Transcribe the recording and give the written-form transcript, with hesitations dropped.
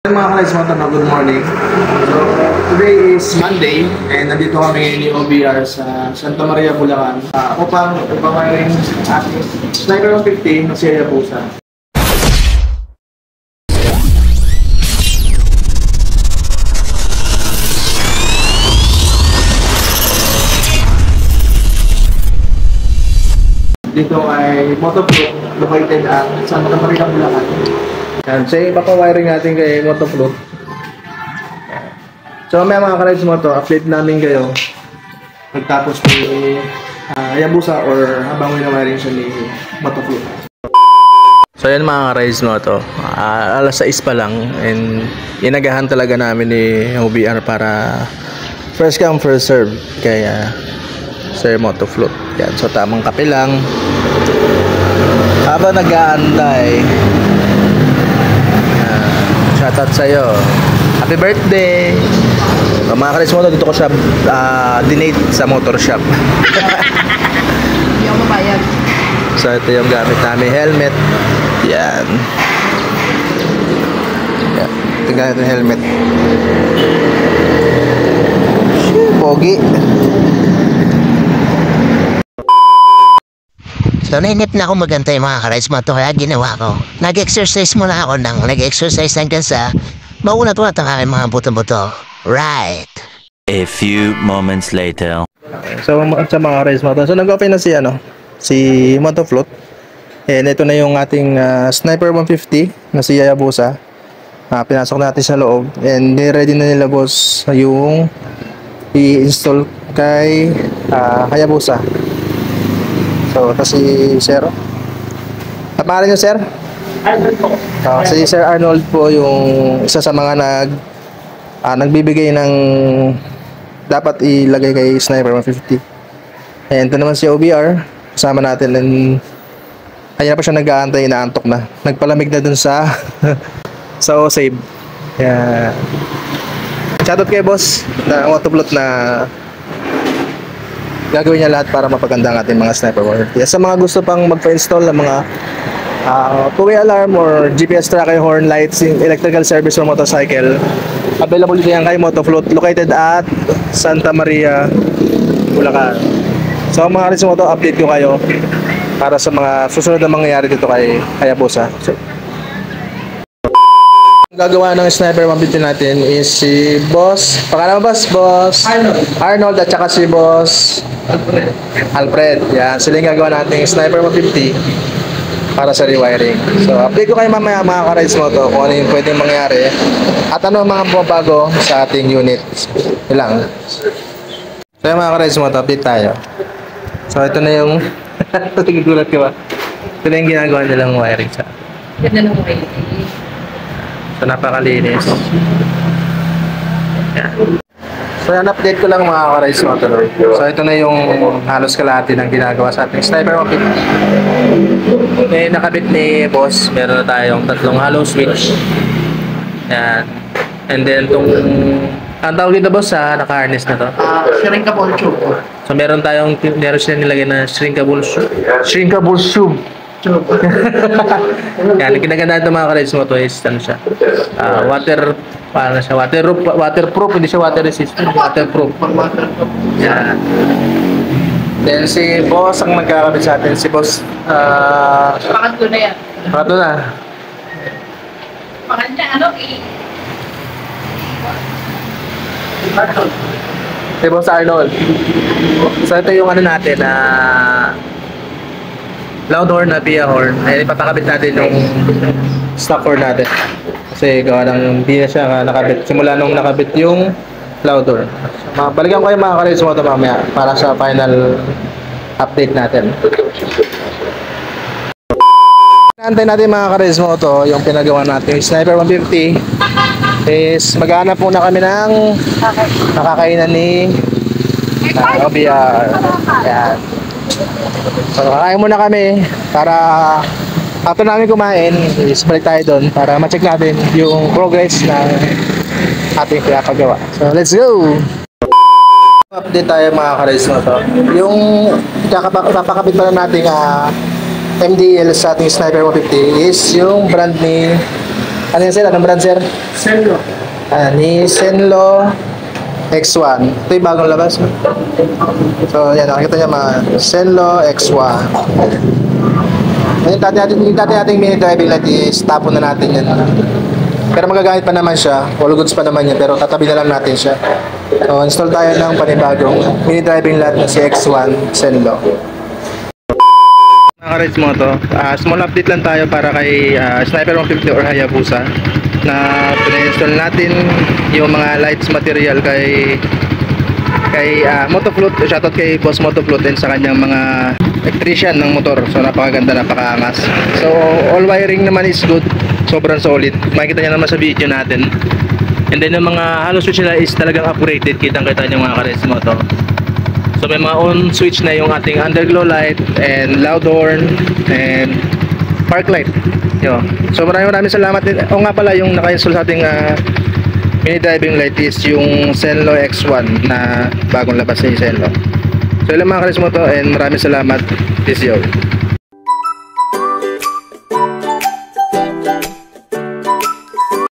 Mga ka-rice motor, good morning. So, today is Monday and nandito kami ni OBR sa Santa Maria, Bulacan upang ipawiring ating Sniper 150 na si Hayabusa. Dito ay Motofloat located at Santa Maria, Bulacan. Yan, so ipapawiring natin kay Motofloat. So may mga ka-rides mo to, update namin kayo pagtapos ni Hayabusa or habang winawiring siya ni Motofloat. So yan mga ka-rides mo to, alas 6 pa lang and inagahan talaga namin ni OBR para first come first serve kaya Sir Motofloat. Yan, so tamang kape lang habang nag-aantay. Shoutout sa'yo. Happy birthday! So, mga ka-rides mo, dito ko siya dinate sa motor shop. Hindi ako mabayad. So, ito yung gamit namin. Helmet. Yan. Yan. Ito yung gamit ng helmet. Pogi. So, nainip na ako magantay mga ka-rides mo to, kaya ginawa ko. Nag-exercise muna ako nag-exercise hanggang sa maunat-unat ang aking mga buto-buto. Right. A few moments later. So, sa mga ka-rides mo to. So, nag-open na si Motofloat. And ito na yung ating Sniper 150 na si Hayabusa. Pinasok natin sa loob. And ready na nila boss yung i-install kay Hayabusa. So, ito si Sir. At pangalan niyo, Sir? Arnold po. Si Sir Arnold po yung isa sa mga nagbibigay ng dapat ilagay kay Sniper 150. And ito naman si OBR. Kasama natin. And kaya pa siya nag-aantay, inaantok na. Nagpalamig na dun sa sa O-Save. Kaya shoutout kay boss na Motofloat na gagawin niya lahat para mapaganda ang ating mga Sniper 150. Sa mga gusto pang magpa-install ng mga two-way alarm or GPS tracker, horn lights, electrical service or motorcycle, available dito yan kay Motofloat located at Santa Maria, Bulacan. So mga ka-rides mo to, update ko kayo para sa mga susunod na mangyayari dito kay Hayabusa. So, gagawa ng Sniper 150 natin is si Boss. Pangalan mo Boss? Arnold at saka si Boss Alfred. Yan, sila yung gagawa natin Sniper 150 para sa rewiring. So, update ko kayo mamaya mga ka-rides mo to kung ano yung pwedeng mangyari at ano ang mga bumabago sa ating unit. Ilang. So, yung mga ka-rides mo to, update tayo. So, ito na yung gulat ka ba? Ito na yung ginagawa nilang wiring sa Ganda ng wiring. So, napakalinis. Yan. So, yan, update ko lang mga ka-rides mo. So, ito na yung halos kalahati ng ginagawa sa ating Sniper 150. May nakabit ni Boss. Meron na tayong tatlong hollow switch. Yan. And then, ang tawag dito Boss sa naka-harness na to? Shrinkable tube. So, meron siya nilagay na shrinkable tube. Yan, kinaganda ito mga ka-rides mo to is ano siya, waterproof, hindi siya water resistant, waterproof. Yan. Then si Boss ang nagkakabit sa atin, si Boss Pangatlo na yan. pato na. Pangatlo, Si Boss Arnold. So ito yung ano natin na loud horn na via horn. Ay ipapakabit natin yung stock horn natin. Kasi gawa ng hindi na siya nakabit. Simula nung nakabit yung loud horn. Balikan ko yung mga ka-rides mo ito mamaya para sa final update natin. Naantay natin mga ka-rides mo ito, yung pinagawa natin yung Sniper 150 is maghanap muna kami ng nakakainan ni OBR. Yan. So kakain muna kami para after namin kumain is balik tayo doon para ma-check natin yung progress ng ating pinapagawa. So let's go! Update tayo mga ka-rides mo to. Yung ipapakabit pa na natin MDL sa ating Sniper 150 is yung brand ni Ano yan sir? Anong brand sir? Senlo. Ni Senlo X1. Ito yung bagong labas. No? So, yan. Nakikita niya mga Senlo X1. Yung dati nating mini driving light is tapon na natin yan. Pero magagamit pa naman siya. All goods pa naman yan. Pero tatabi na lang natin siya. So, install tayo ng panibagong mini driving light na si X1 Senlo. Mga ka-rides mo to, small update lang tayo para kay Sniper 150 or Hayabusa na pina-install natin yung mga lights material kay Motofloat. Shoutout kay Boss Motofloat din sa kanyang mga electrician ng motor. So napakaganda, napakaangas. So all wiring naman is good, sobrang solid. Makikita nyo naman sa video natin. And then yung mga halo switch nila is talagang upgraded. Kitang-kita nyo mga ka-rides mo to. So may mga on switch na yung ating underglow light and loud horn and park light. Yo. So maraming salamat din. O nga pala yung naka-install sa ating mini driving light is yung Senlo X1 na bagong labas ni Senlo. So ilang mga kalis mo to and maraming salamat. Peace out.